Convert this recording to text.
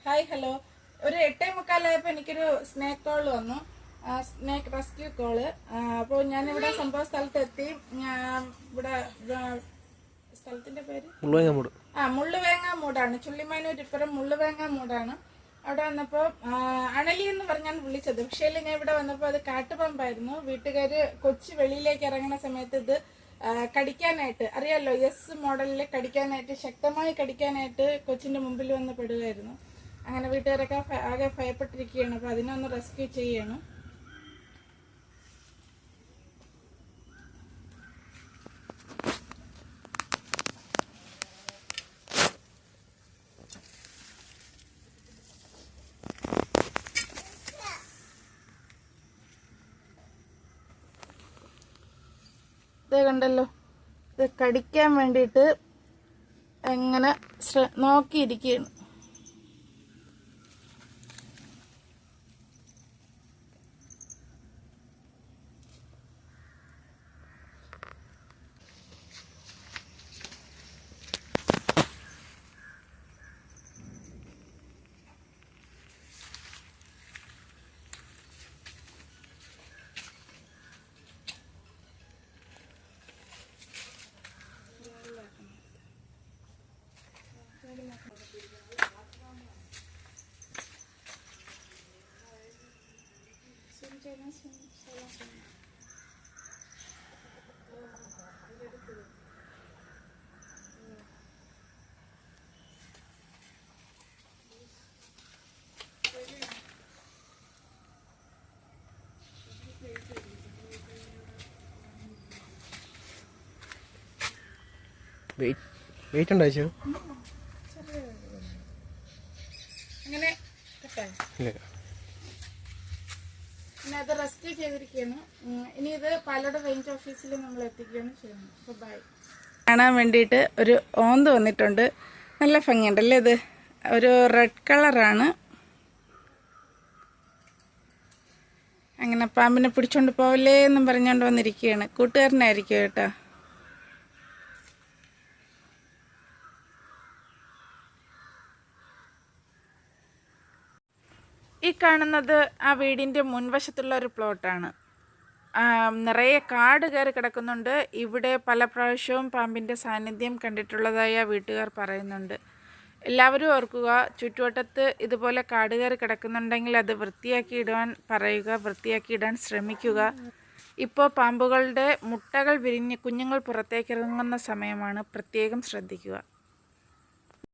Hi hello. ഒരു 8:45 എനിക്കൊരു snake call വന്നു, സ്നേക്ക് റെസ്ക്യൂ കോള്. അപ്പോൾ ഞാനിവിടെ സംഭവ സ്ഥലത്തെത്തി. ഞാൻ ഇവിടെ സ്ഥലത്തിന്റെ പേര് മുള്ളുവേങ്ങാമൂടാണ്. ചുള്ളിമാനൂർ ഇപ്പുറം മുള്ളുവേങ്ങാമൂടാണ്. അവിടെ വന്നപ്പോൾ അണലി എന്ന് പറഞ്ഞാണ് വിളിച്ചത്. പക്ഷേ ഞാൻ ഇവിടെ വന്നപ്പോൾ അത് കാട്ടുപാമ്പായിരുന്നു. വീട്ടുകാർ കൊച്ചു വെളിയിലേക്ക് ഇറങ്ങുന്ന സമയത്ത് ഇത് കടിക്കാനായിട്ട്, അറിയാലോ, എസ് മോഡലിൽ കടിക്കാനായിട്ട്, ശക്തമായി കടിക്കാനായിട്ട് കൊച്ചിൻ്റെ മുമ്പിൽ വന്ന് പെടുകയായിരുന്നു. അങ്ങനെ വീട്ടുകാരൊക്കെ ആകെ ഭയപ്പെട്ടിരിക്കുകയാണ്. അപ്പോൾ അതിനൊന്ന് റെസ്ക്യൂ ചെയ്യണം. ഇത് കണ്ടല്ലോ, ഇത് കടിക്കാൻ വേണ്ടിയിട്ട് എങ്ങനെ നോക്കിയിരിക്കുകയാണ്. വെയിറ്റ് ഉണ്ടോ? അങ്ങനെ പിന്നെ അത് റെസ്ക്യൂ ചെയ്തിരിക്കുകയാണ്. ഇനി ഇത് പാലക്കാട് റേഞ്ച് ഓഫീസിൽ നമ്മൾ എത്തിക്കുകയാണ് ചെയ്യുന്നത്. അപ്പോൾ ബൈ. കാണാൻ വേണ്ടിയിട്ട് ഒരു ഓന്ത് വന്നിട്ടുണ്ട്. നല്ല ഭംഗിയുണ്ടല്ലേ ഇത്. ഒരു റെഡ് കളറാണ്. അങ്ങനെ പാമ്പിനെ പിടിച്ചോണ്ട് പോവല്ലേ എന്നും പറഞ്ഞുകൊണ്ട് വന്നിരിക്കുകയാണ്. കൂട്ടുകാരനായിരിക്കും കേട്ടോ. ഈ കാണുന്നത് ആ വീടിൻ്റെ മുൻവശത്തുള്ള ഒരു പ്ലോട്ടാണ്. നിറയെ കാട് കയറി കിടക്കുന്നുണ്ട്. ഇവിടെ പല പ്രാവശ്യവും പാമ്പിൻ്റെ സാന്നിധ്യം കണ്ടിട്ടുള്ളതായി ആ വീട്ടുകാർ പറയുന്നുണ്ട്. എല്ലാവരും ഓർക്കുക, ചുറ്റുവട്ടത്ത് ഇതുപോലെ കാട് കയറി കിടക്കുന്നുണ്ടെങ്കിൽ അത് വൃത്തിയാക്കി ഇടാൻ പറയുക, വൃത്തിയാക്കി ഇടാൻ ശ്രമിക്കുക. ഇപ്പോൾ പാമ്പുകളുടെ മുട്ടകൾ വിരിഞ്ഞ് കുഞ്ഞുങ്ങൾ പുറത്തേക്ക് ഇറങ്ങുന്ന സമയമാണ്. പ്രത്യേകം ശ്രദ്ധിക്കുക.